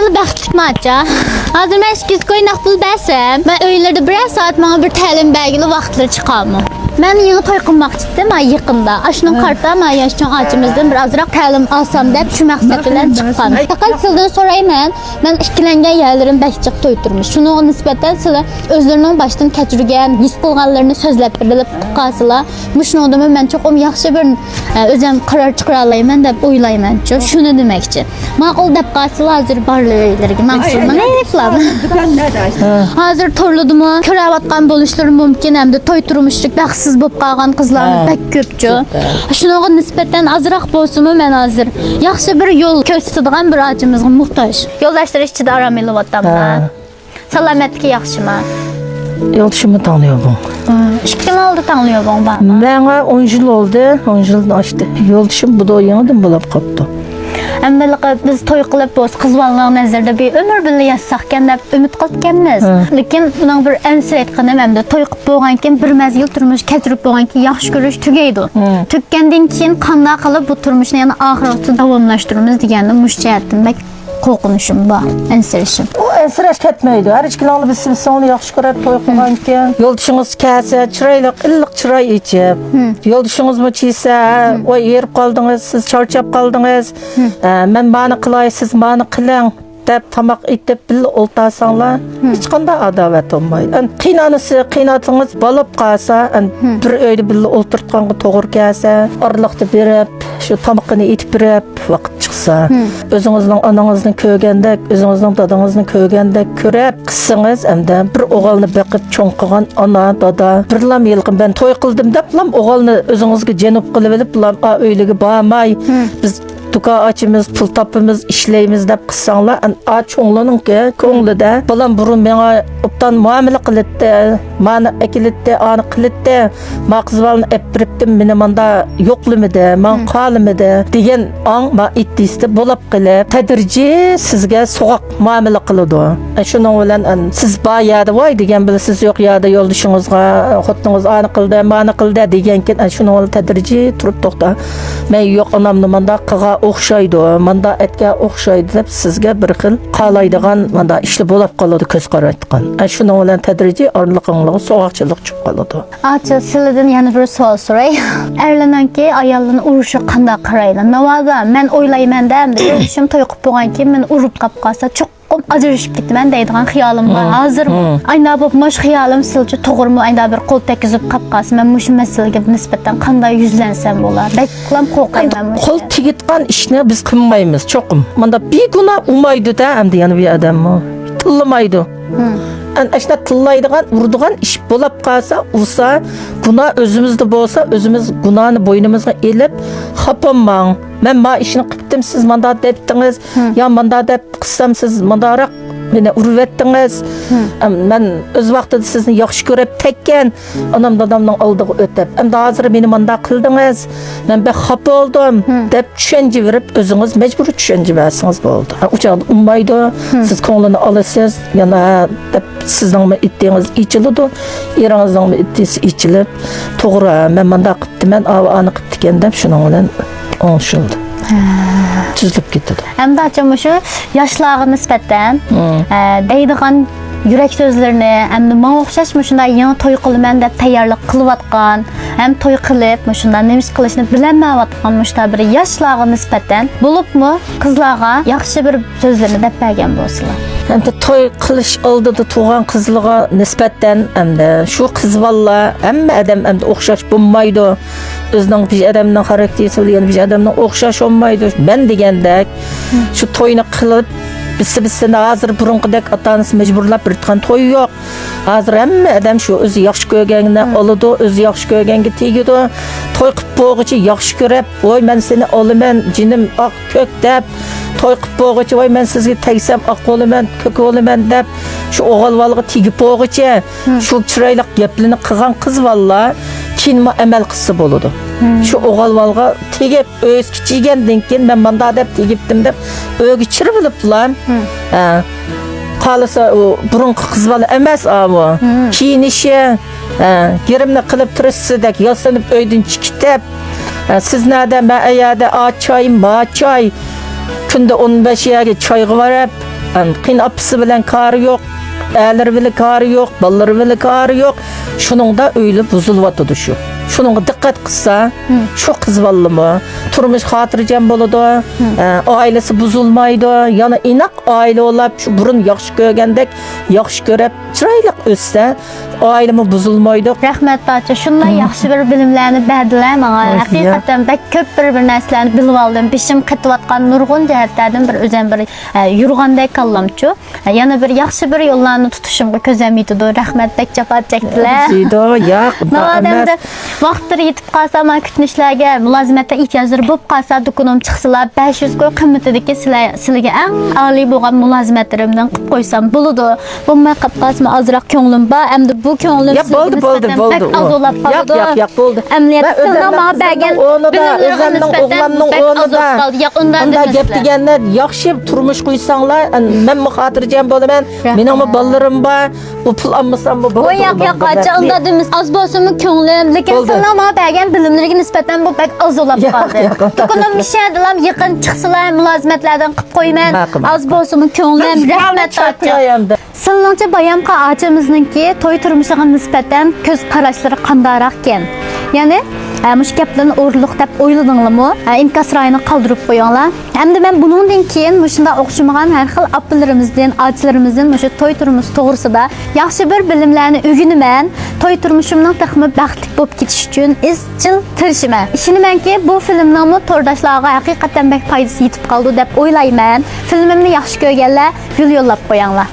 Qançalı bəxtlikmi aça? Hazır mən şikiz qoynaq pul bəsəm, mən öylərdə bir saat mənə bir təlim bəlgili vaxtları çıxalım. Mən yeni toy qılmaq istəyirəm ay yaxında. Aşının kartda mən yaşçın acımızdan bir azraq təlim alsam deyə şu məqsədlə çıxqan. Fəqət sizdən sorayım mən işkiləngən yerlərin bəkcik toyturmuş. Şunu nisbətən sizə özlərinin başdan keçirgən, his qılğanlarını sözləb birilib qasıla. Muşun odamı mən çox yaxşı bir özüm qərar çıxaralayım mən də oylayım çox. Şunu demək üçün. Maqul dəb qasıla hazır barlayırlar ki, məqsədim nə plan? Hazır torludumu, körəvatqan boluşları mümkün həm də toyturmuşluq siz bu qalğan qızlarını pek köpçü. Şunağa nisbətən azraq bolsunmu mən hazır. Yaxşı bir yol göstərdiğən bir acımızğa muhtaç. Yoldaşlar işçi də aram elə vatamda. Salamətki yaxşımı? Yoldaşımı tanıyorum. 2 yıl oldu tanıyorum ben. Bana 10 yıl oldu, 10 yıl açtı. Yoldaşım bu da yanıdan bulab qapdı. Əmməliqə biz toy qılıb boz qızvalığın nəzərdə bir ömür bilə yazsaqkən də ümid qılıb gəlməz. Lakin bunun bir ənsir etqinəm həm də toy qılıb boğankin bir məzgil turmuş keçirib boğankin yaxşı görüş tügeydi. Tükkəndən keyin qanda qalıb bu turmuşunu yəni axıratı davamlaşdırmamız degəndə müşcəhətdim bək qorxunuşum var, ənsirişim. O ənsirəş ketməydi. Hər iki kilanlı biz onu yaxşı görüb toy qılğankin. Yoldaşınız kəsə, çıraylık, illik çıray içib. Yoldaşınız mı çiysə, o yerib qaldınız, siz çarçab qaldınız. Mən məni qılay, siz məni qılang. Dep tamak itip bil oltasanlar hiç kanda adavet olmaydı. Qıynanısı qıynatınız balıp qalsa, bir öyle bil olturtqanğı toğur gəlsə, arlıqda berip, şu tamakını itip berip vaqt çıxsa, özünüzün ananızın köygəndək, özünüzün dadınızın köygəndək körəp qısınız, əmdə bir oğalını bəqib çoğunqıған ana, dada, bir lam yılqın ben toy qıldım dep, lam oğalını özünüzge cenup qılıp elip, lam öylegi bağmay, biz Tuka açımız, pul tapımız, işleyimiz dep kıssanlar, aç oğlanın ki, koğluda, balam burun bana optan muamele kılıttı, bana ekilitti, anı kılıttı, ma kızvalını epiriptim, benim anda yoklumide, man kalımide, diyen an ma ittiyste, bolap kılıp, tedirci sizge soğuk muamele kılıdı. Şunun olan, siz bağ yada vay diyen bile siz yok yada yolduşunuzga, xotunuz anı kıldı, manı kıldı diyen ki, şunun olan tedirci turup toxta, men yok anamlı manda kığa oxşaydı, manda etke oxşaydı dep sizge bir xil qalaydigan manda işli bolap qaladı köz qaraytqan. Şunun olan tədrici arlıqınlığı, soğaqçılıq çıp qaladı. Aça, sizden yani bir sual soray. Erlenen ki ayalını uruşu qanda qarayla. Navada mən oylayım da yoldaşım toy qıp boğan ki mən urup qap qalsa çox acırışıp gitti mən deydiğen xiyalım var. Hazır mı? Ayna bu muş xiyalım silci toğur mu? Ayna bir qol tekizip qap qalsa mən muşu məsələge nisbətən qanday yüzlensem olar. Bəklam qorqayım mən muşu. Qol tigitqan işini biz qılmayımız çoxum. Manda bir guna umaydı da əmdi yani bir adam mı? Tıllımaydı. Aşna tıllaydıgan, vurduğan iş bolap qalsa, ursa, guna özümüzde bolsa, özümüz gunanı boynumuzga elip, xapanmang. Men ma işini qıptım, siz manda deptiniz, ya manda dep qıssam siz mandarak meni urvettiniz. Men öz vaqtida sizni yaxshi ko'rib tekkan, anam dadamning oldiga o'tib, endi hozir meni manda qildingiz, men bek xafa oldum deb tushuncha berib, o'zingiz majbur tushuncha bersangiz bo'ldi. U chog'da ummaydi, siz ko'nglini olasiz, yana deb sizning ittingiz ichiladi, eringizning ittisi ichilib, to'g'ri, men manda qildim, men ani qilib ekan deb shuning bilan anlaşıldı. Tüzülüp gitti. Hem de açım şu yaşlığa nispeten deydiğen yürek sözlerini hem de bana oxşaşmı şunda yeni toy qılıb mən də tayarlıq qılıb atqan, hem toy qılıb şunda nemiş qılışını bilənmə atqan müşdə bir yaşlığa nispeten bulup mu qızlağa yaxşı bir sözlerini dəp bərgən bolsunlar. Hem de toy qılış aldıdı tuğan qızlığa nispeten hem de şu qız valla hem adam hem de oxşaş bulmaydı. Özünün bir adamın karakteri söyleyen bir adamın oxşaş olmaydı. Ben degендek şu toyunu qılıp Biz hazır burunqidek atanız mecburlap bir tutqan toy yok. Hazır hem adam şu özü yaxşı görgəngini alıdı, özü yaxşı görgəngi tegidi. Toy qıp boğucu yaxşı görüp, oy mən seni alımen, cinim ak kök dep. Toy qıp boğucu, oy mən sizge tegsem ak olumen, kök olumen dep. Şu oğal valığı tegip boğucu, şu çıraylık geplini qıgan qız valla kinma emel qısı boludu. Şu oğal valığı tegip, öz kiçigenden ken ben manda dep tegiptim dep, ögü çırılıplar. Qalasa o burun qız valı emas ama kiyinişi, gerimni qılıp turışsıdak, yaslanıp öydün çıkıtep. Siz nerede, ben ayada çay, ma çay, günde 15 yeri çay varıp, Qiyin apısı bilen karı yok. Ələri bilə karı yox, balları bilə karı yox. Şunun da öyle buzulvatıdı şu. Şununğa diqqət qıssa, çok qızvallı mı? Turmuş xatırcam boladı, ailesi buzulmaydı. Yani inak aile olab, şu burun yaxşı görgəndək, yaxşı görəb, çıraylık ötsə, ailemi buzulmaydı. Rəhmət bacı, şundan yaxşı bir bilimlərini bədilər mənə. Həqiqətən bək köp bir nəslərini bilib aldım. Bişim qıtıvatqan nurgun cəhətlərdən bir özəm bir yurğanday qallamçı. Yəni bir yaxşı bir yollarını tutuşumğa közəmiydi. Rəhmət bək cəfat çəkdilər. Şeydə, yox. Nədəmdə vaxtdır yetib qalsa, mən kütnişlərə, mülazimətə ehtiyacları bulub qalsa, dukunum çıxsılar, 500 qoy qımmətidəki siləgə ən ali boğan mülazimətlərimdən qıb qoysam buludu. Bu mən qıb qalsama azraq könlüm var, həm də bu könlüm boldu. bək az olab qalıdı. Yox, boldu. Əmniyyət sınına mənə bəgən özəmdən oğlanның onu da ondan gep degənlər, yaxşı turmuş qoysanlar, mən mi xatırcam bolaman, mənim ballarım var, bu pul almasam bu. O yox, qaça onda demiş, az bolsunmu könlüm, lakin sınına mənə bəgən bilimlərə nisbətən bu bək az olab qaldı. Dukunum bir şey edilam, yıqın çıxsılar, mülazimətlərdən qıb qoyman, az bolsunmu könlüm, rəhmət bacı. Sınlanca bayamqa ağacımızın ki, toy turmuşluğa nisbətən göz qaraşları qandaraqkən. Yəni, müş gəplərini uğurluq dəb oyladınlarmı? İmkas rayını qaldırıb qoyanlar. Həm də mən bunundan keyin müşündə oxşumağan hər xil apılarımızdan, acılarımızdan müşü toy turmuş toğrusida yaxşı bir bilimlərini öyrənmən, toy turmuşumdan təxmi bəxtlik olub ketiş üçün izcil tirişimə. İşinimən ki, bu filmlərimi tordaşlarına həqiqətən bək faydası yetib qaldı dəb oylayman. Filmimni yaxşı görgənlər yol yollab qoyanlar.